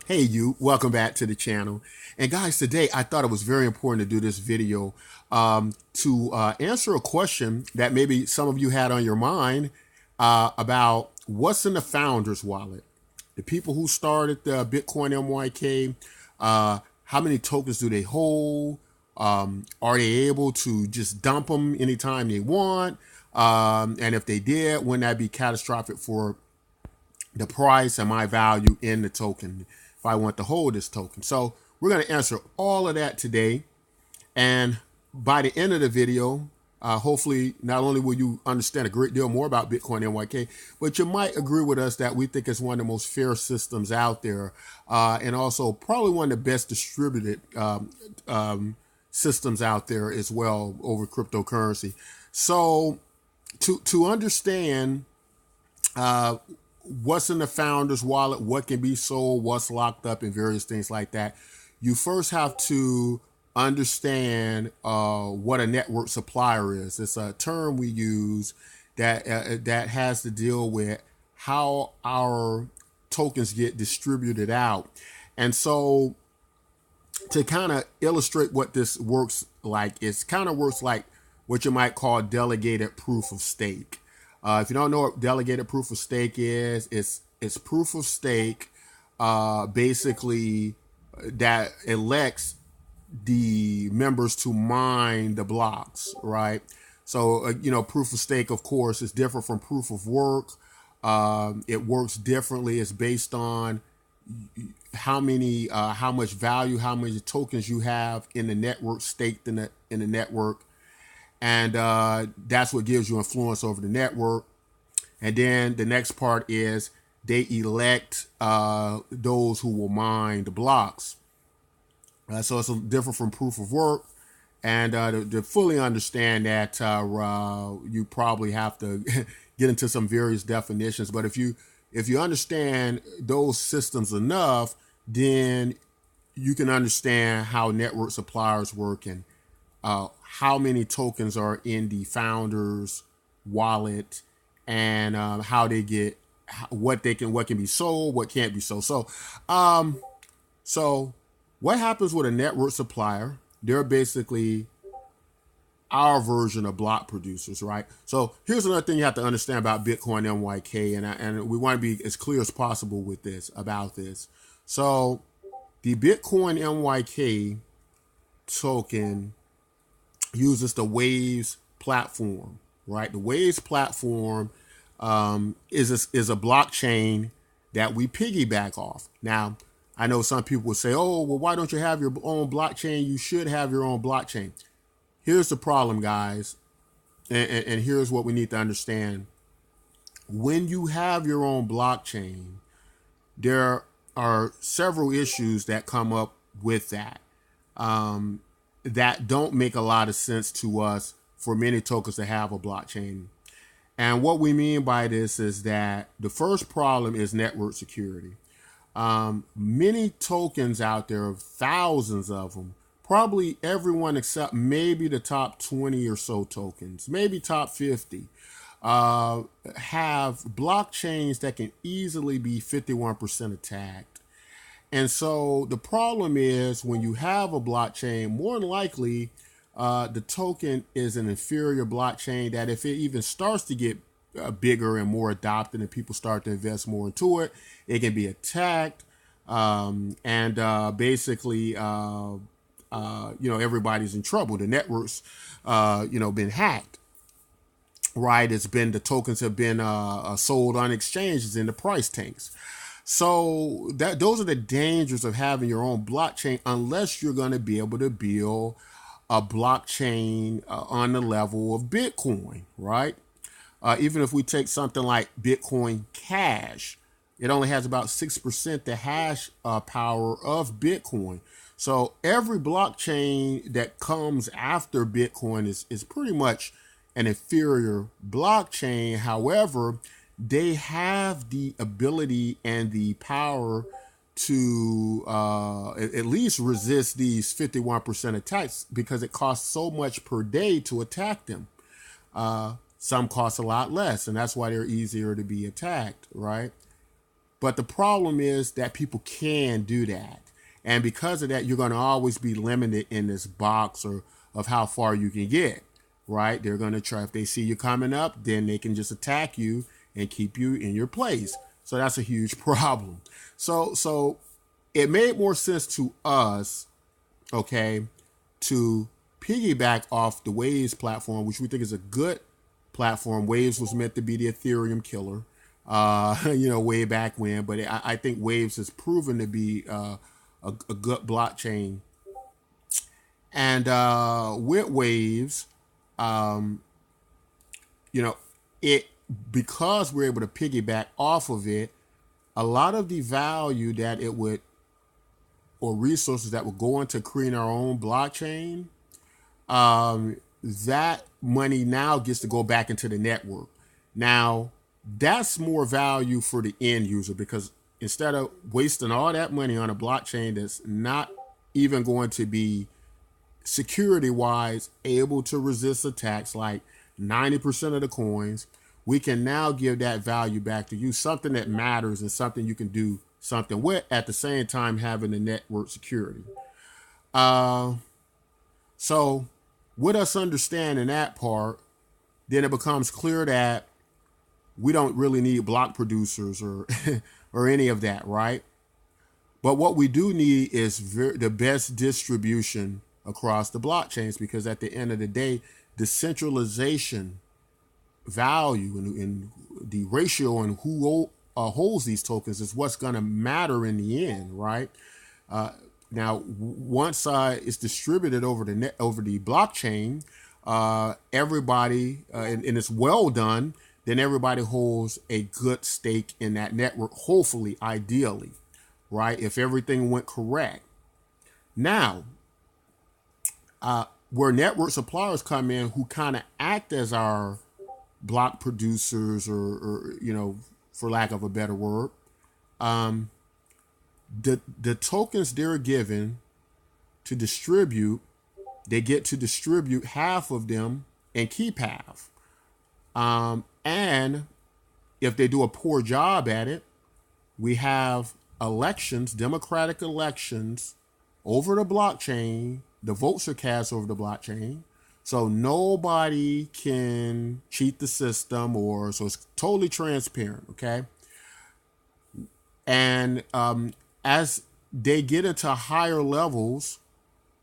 Hey you, welcome back to the channel. And guys, today I thought it was very important to do this video to answer a question that maybe some of you had on your mind about what's in the founder's wallet. The people who started the Bitcoin MYK, how many tokens do they hold? Are they able to just dump them anytime they want? And if they did, wouldn't that be catastrophic for the price and my value in the token if I want to hold this token? So we're going to answer all of that today. And by the end of the video, hopefully not only will you understand a great deal more about Bitcoin NYK, but you might agree with us that we think it's one of the most fair systems out there, and also probably one of the best distributed systems out there as well over cryptocurrency. So to understand what's in the founder's wallet, what can be sold, what's locked up, and various things like that, you first have to understand what a network supplier is. It's a term we use that has to deal with how our tokens get distributed out. And so to kind of illustrate what this works like, it kind of works like what you might call delegated proof of stake. If you don't know what delegated proof of stake is, it's proof of stake basically that elects the members to mine the blocks, right? So, proof of stake, of course, is different from proof of work. It works differently. It's based on how much value, how many tokens you have in the network, staked in the network. And that's what gives you influence over the network. And then the next part is they elect those who will mine the blocks. So it's different from proof of work. And to fully understand that, you probably have to get into some various definitions. But if you understand those systems enough, then you can understand how network suppliers work and how many tokens are in the founder's wallet, and how they get what can be sold, what can't be sold. So what happens with a network supplier? They're basically our version of block producers, right? So here's another thing you have to understand about Bitcoin NYK, and we want to be as clear as possible with this about this. So the Bitcoin NYK token uses the Waves platform, right? The Waves platform is a blockchain that we piggyback off. Now, I know some people will say, "Oh, well, why don't you have your own blockchain? You should have your own blockchain." Here's the problem, guys, and here's what we need to understand. When you have your own blockchain, there are several issues that come up with that. That don't make a lot of sense to us for many tokens to have a blockchain. And what we mean by this is that the first problem is network security. Many tokens out there, thousands of them, probably everyone except maybe the top 20 or so tokens, maybe top 50, have blockchains that can easily be 51% attacked. And so the problem is when you have a blockchain, more than likely, the token is an inferior blockchain that if it even starts to get bigger and more adopted and people start to invest more into it, it can be attacked. And basically, everybody's in trouble. The network's, been hacked. Right? The tokens have been sold on exchanges and the price tanks. So those are the dangers of having your own blockchain, unless you're going to be able to build a blockchain on the level of Bitcoin, right? Even if we take something like Bitcoin Cash, it only has about 6% the hash power of Bitcoin. So every blockchain that comes after Bitcoin is pretty much an inferior blockchain. However, they have the ability and the power to at least resist these 51% attacks because it costs so much per day to attack them. Some cost a lot less, and that's why they're easier to be attacked, right? But the problem is that people can do that. And because of that, you're going to always be limited in this box or of how far you can get, right? They're going to try, if they see you coming up, then they can just attack you and keep you in your place. So that's a huge problem. So it made more sense to us, okay, to piggyback off the Waves platform, which we think is a good platform. Waves was meant to be the Ethereum killer, way back when. But I think Waves has proven to be a good blockchain. And with Waves, it because we're able to piggyback off of it, a lot of the value that it would or resources that would go into creating our own blockchain, that money now gets to go back into the network. Now, that's more value for the end user because instead of wasting all that money on a blockchain that's not even going to be security-wise able to resist attacks like 90% of the coins, we can now give that value back to you, something that matters and something you can do something with at the same time having the network security. So with us understanding that part, then it becomes clear that we don't really need block producers or or any of that, right? But what we do need is the best distribution across the blockchains, because at the end of the day, the centralization value and the ratio and who holds these tokens is what's going to matter in the end, right? Now, once it's distributed over the blockchain, everybody and it's well done, then everybody holds a good stake in that network. Hopefully, ideally, right? If everything went correct. Now, where network suppliers come in, who kind of act as our block producers, or for lack of a better word, the tokens they're given to distribute, they get to distribute half of them and keep half. And if they do a poor job at it, we have elections, democratic elections over the blockchain. The votes are cast over the blockchain. So nobody can cheat the system, so it's totally transparent, okay? And as they get into higher levels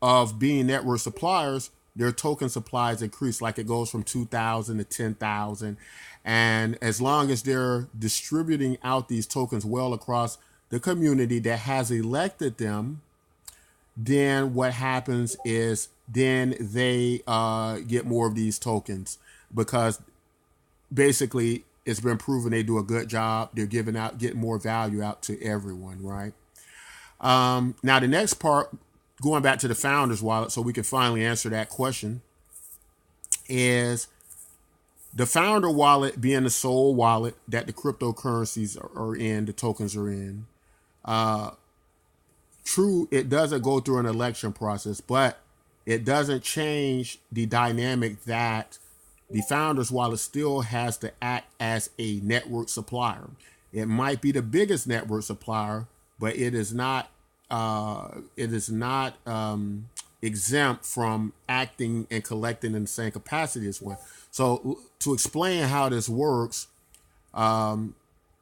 of being network suppliers, their token supplies increase, like it goes from 2,000 to 10,000. And as long as they're distributing out these tokens well across the community that has elected them, then what happens is then they get more of these tokens, because basically it's been proven they do a good job. They're getting more value out to everyone, right? Now the next part, going back to the founder's wallet, so we can finally answer that question, is the founder wallet being the sole wallet that the cryptocurrencies are in, the tokens are in. True, it doesn't go through an election process, but it doesn't change the dynamic that the founder's wallet still has to act as a network supplier. It might be the biggest network supplier, but it is not exempt from acting and collecting in the same capacity as one. So to explain how this works, with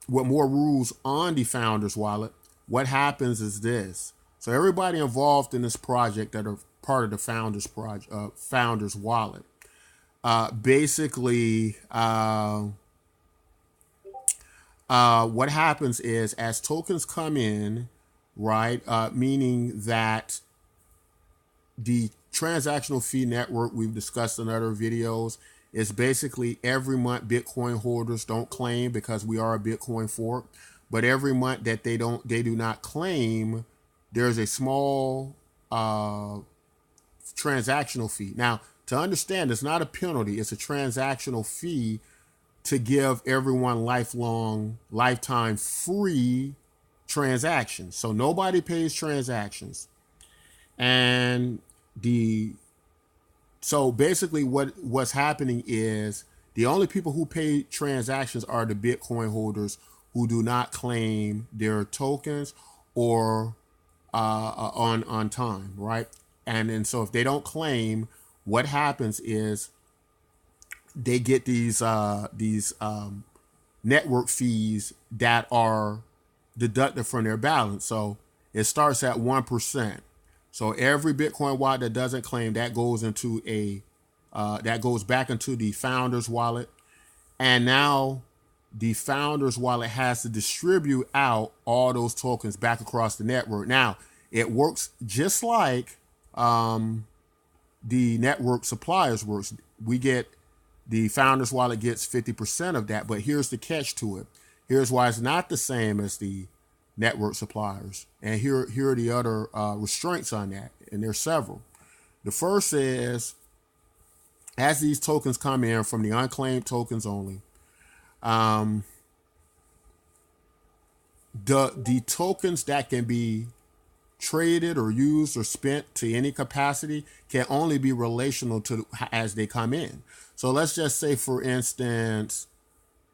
more rules on the founder's wallet, what happens is this. So everybody involved in this project that are part of the founder's wallet, basically, what happens is as tokens come in, right, meaning that the transactional fee network we've discussed in other videos is basically every month Bitcoin holders don't claim, because we are a Bitcoin fork, but every month that they do not claim, there's a small transactional fee. Now, to understand, it's not a penalty, it's a transactional fee to give everyone lifetime free transactions. So nobody pays transactions. And so basically what's happening is the only people who pay transactions are the Bitcoin holders who do not claim their tokens or on time, right? And so if they don't claim, what happens is they get these network fees that are deducted from their balance. So it starts at 1%. So every Bitcoin wallet that doesn't claim, that goes into that goes back into the founder's wallet, and now the founder's wallet has to distribute out all those tokens back across the network. Now it works just like the network suppliers works. The founder's wallet gets 50% of that, but here's the catch to it. Here's why it's not the same as the network suppliers, and here are the other restraints on that, and there's several. The first is, as these tokens come in from the unclaimed tokens only, the tokens that can be traded or used or spent to any capacity can only be relational to as they come in. So let's just say, for instance,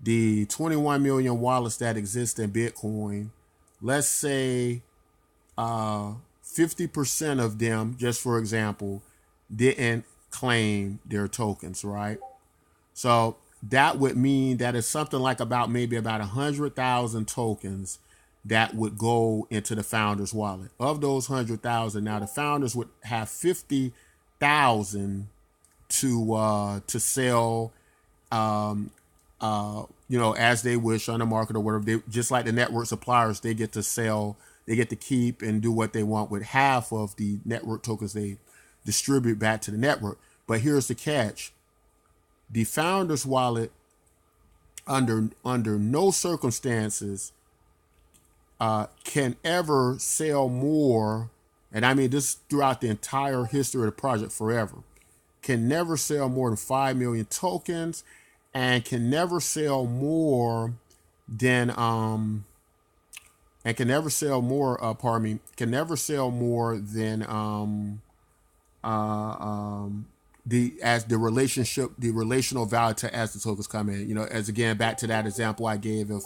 the 21 million wallets that exist in Bitcoin, let's say 50% of them, just for example, didn't claim their tokens, right? So that would mean that it's something like maybe about 100,000 tokens that would go into the founder's wallet. Of those 100,000, now the founders would have 50,000 to sell, as they wish on the market or whatever. They, just like the network suppliers, they get to sell, they get to keep and do what they want with half of the network tokens they distribute back to the network. But here's the catch: the founder's wallet, under no circumstances, can ever sell more, and I mean this throughout the entire history of the project forever, can never sell more than 5 million tokens, and can never sell more than can never sell more than the relational value to as the tokens come in. As again, back to that example I gave, if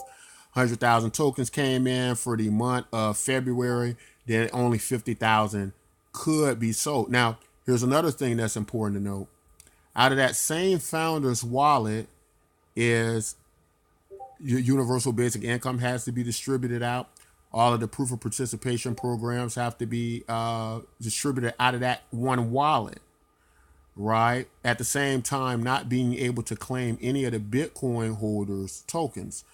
100,000 tokens came in for the month of February, then only 50,000 could be sold. Now, here's another thing that's important to note. Out of that same founder's wallet is your universal basic income has to be distributed out. All of the proof of participation programs have to be distributed out of that one wallet, right? At the same time, not being able to claim any of the Bitcoin holders' tokens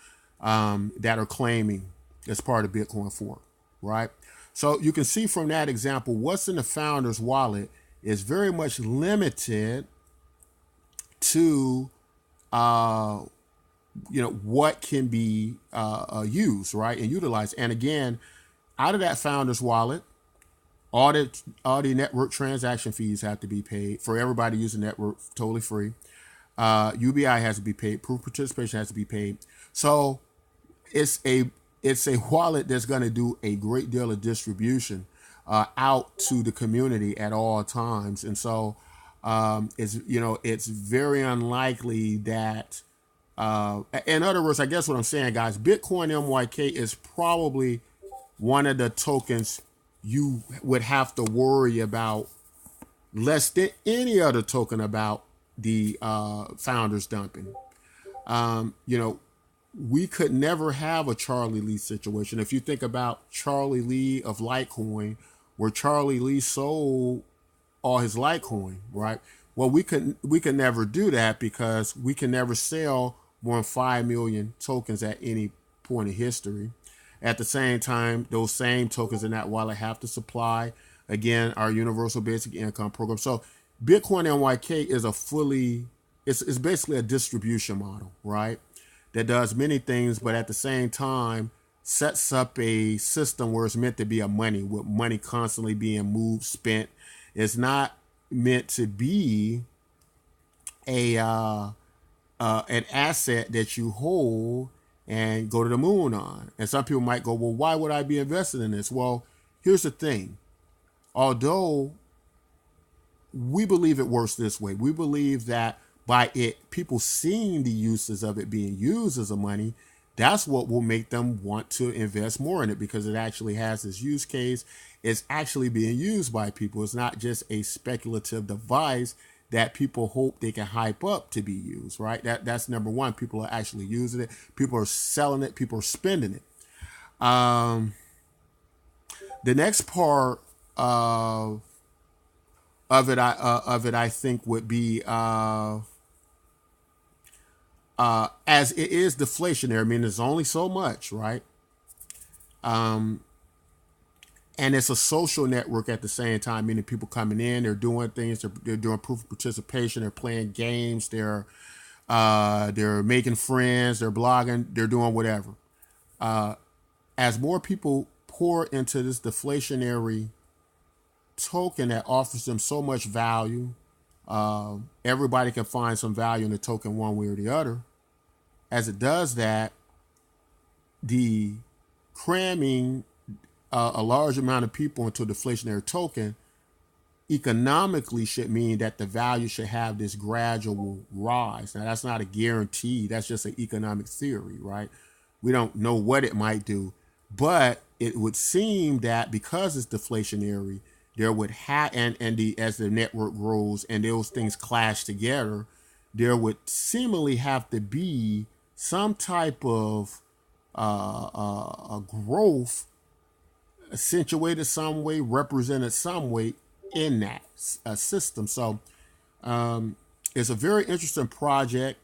that are claiming as part of Bitcoin fork, right? So you can see from that example, what's in the founder's wallet is very much limited to what can be used, right, and utilized. And again, out of that founder's wallet, all the network transaction fees have to be paid for everybody using the network, totally free. UBI has to be paid. Proof of participation has to be paid. So it's a wallet that's going to do a great deal of distribution out to the community at all times. And so it's very unlikely that, in other words, I guess what I'm saying, guys, Bitcoin MYK is probably one of the tokens you would have to worry about less than any other token about the founders dumping. We could never have a Charlie Lee situation. If you think about Charlie Lee of Litecoin, where Charlie Lee sold all his Litecoin, right? Well, we could never do that because we can never sell more than 5 million tokens at any point in history. At the same time, those same tokens in that wallet have to supply, again, our universal basic income program. So Bitcoin NYK is it's basically a distribution model, right? That does many things, but at the same time sets up a system where it's meant to be a money, with money constantly being moved, spent. It's not meant to be an asset that you hold and go to the moon on. And some people might go, well, why would I be invested in this? Well, here's the thing. Although we believe it works this way, we believe that by people seeing the uses of it being used as a money, that's what will make them want to invest more in it, because it actually has this use case. It's actually being used by people. It's not just a speculative device that people hope they can hype up to be used, right? That's number one. People are actually using it. People are selling it. People are spending it. Um, the next part of it, I think, would be as it is deflationary. I mean, there's only so much, right? And it's a social network at the same time, meaning people coming in, they're doing things, they're doing proof of participation, they're playing games, they're making friends, they're blogging, they're doing whatever. As more people pour into this deflationary token that offers them so much value, everybody can find some value in the token one way or the other. As it does that, the cramming a large amount of people into a deflationary token economically should mean that the value should have this gradual rise. Now, that's not a guarantee. That's just an economic theory, right? We don't know what it might do, but it would seem that because it's deflationary, there would have as the network grows and those things clash together, there would seemingly have to be some type of a growth accentuated some way, represented some way in that system. So it's a very interesting project,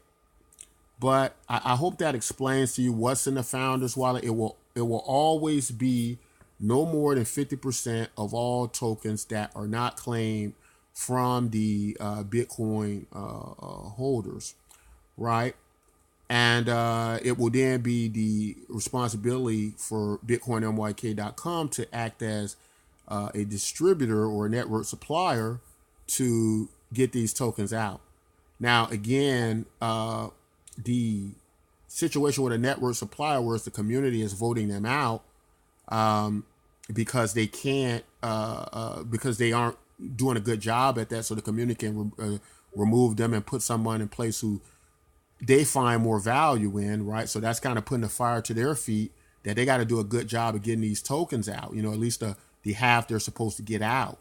but I hope that explains to you what's in the Founders Wallet. It will always be no more than 50% of all tokens that are not claimed from the Bitcoin holders, right? And it will then be the responsibility for BitcoinMYK.com to act as a distributor or a network supplier to get these tokens out. Now, again, the situation with a network supplier where it's the community is voting them out because they can't, because they aren't doing a good job at that, so the community can remove them and put someone in place who they find more value in, right? So that's kind of putting the fire to their feet that they got to do a good job of getting these tokens out, at least the half they're supposed to get out.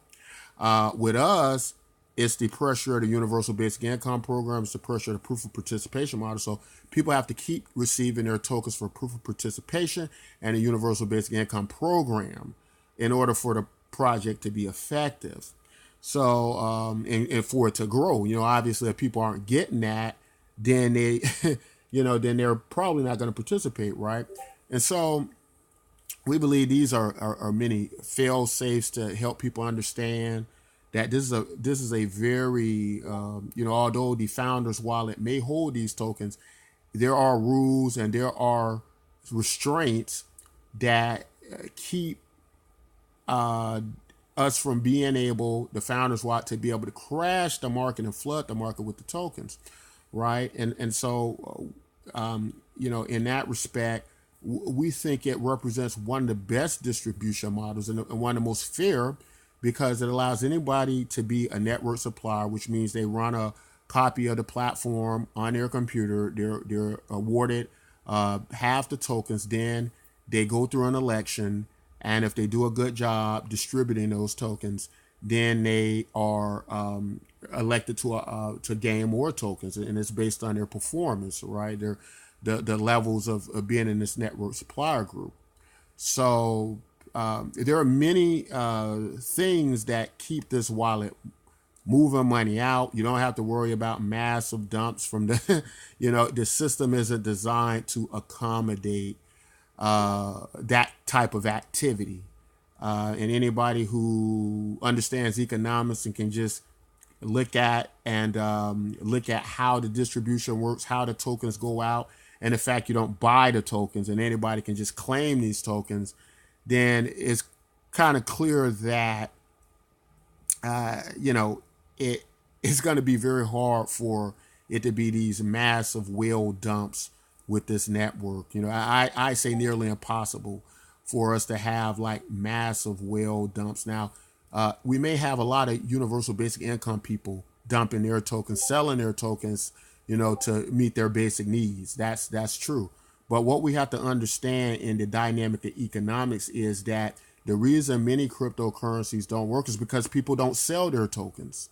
With us, it's the pressure of the Universal Basic Income Program. It's the pressure of the proof of participation model. So people have to keep receiving their tokens for proof of participation and the Universal Basic Income Program in order for the project to be effective. So, and for it to grow, obviously if people aren't getting that, then they, then they're probably not going to participate, right? And so we believe these are many fail safes to help people understand that this is a very, although the Founders Wallet may hold these tokens, there are rules and there are restraints that keep us from being able, the Founders Wallet, to be able to crash the market and flood the market with the tokens. Right. And so, in that respect, we think it represents one of the best distribution models and one of the most fair, because it allows anybody to be a network supplier, which means they run a copy of the platform on their computer. They're awarded half the tokens. Then they go through an election. And if they do a good job distributing those tokens, then they are elected to gain more tokens, and it's based on their performance, right? The levels of being in this network supplier group. So there are many things that keep this wallet moving money out. You don't have to worry about massive dumps from the, the system isn't designed to accommodate that type of activity. And anybody who understands economics and can just look at how the distribution works, how the tokens go out, and the fact you don't buy the tokens and anybody can just claim these tokens, then it's kind of clear that it's going to be very hard for it to be these massive whale dumps with this network. I say nearly impossible for us to have like massive whale dumps. Now, we may have a lot of universal basic income people dumping their tokens, selling their tokens, to meet their basic needs. That's true. But what we have to understand in the dynamic of economics is that the reason many cryptocurrencies don't work is because people don't sell their tokens.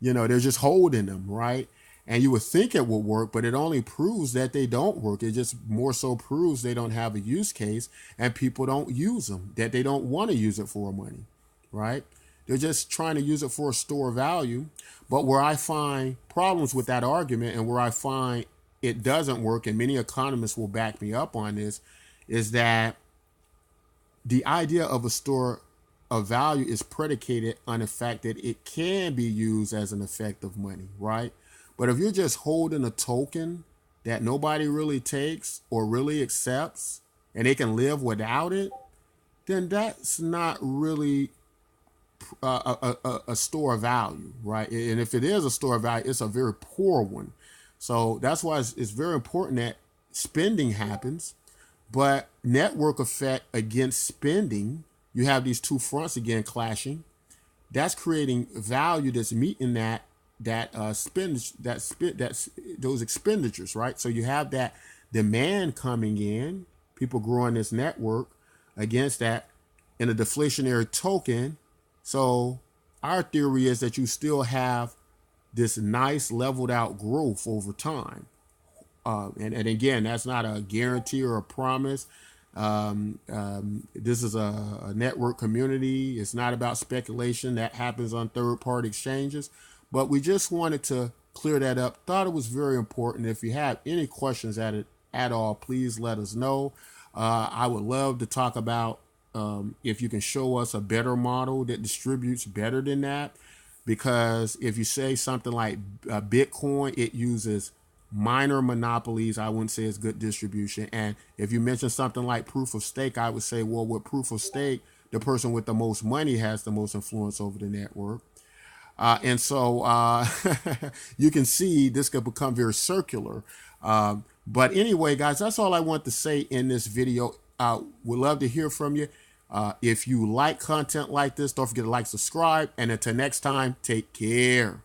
They're just holding them, right? And you would think it would work, but it only proves that they don't work. It just more so proves they don't have a use case and people don't use them, that they don't want to use it for money, right? They're just trying to use it for a store value. But where I find problems with that argument and where I find it doesn't work, and many economists will back me up on this, is that the idea of a store of value is predicated on the fact that it can be used as an effect of money, right? But if you're just holding a token that nobody really takes or really accepts and they can live without it, then that's not really a store of value, right? And if it is a store of value, it's a very poor one. So that's why it's very important that spending happens, but network effect against spending, you have these two fronts again clashing. That's creating value that's meeting those expenditures, right? So you have that demand coming in, people growing this network against that in a deflationary token. So our theory is that you still have this nice leveled out growth over time. And again, that's not a guarantee or a promise. This is a network community. It's not about speculation that happens on third-party exchanges. But we just wanted to clear that up. Thought it was very important. If you have any questions at all, please let us know. I would love to talk about if you can show us a better model that distributes better than that. Because if you say something like Bitcoin, it uses minor monopolies. I wouldn't say it's good distribution. And if you mention something like proof of stake, I would say, well, with proof of stake, the person with the most money has the most influence over the network. And so you can see this could become very circular. But anyway, guys, that's all I want to say in this video. Would love to hear from you. If you like content like this, don't forget to like, subscribe. And until next time, take care.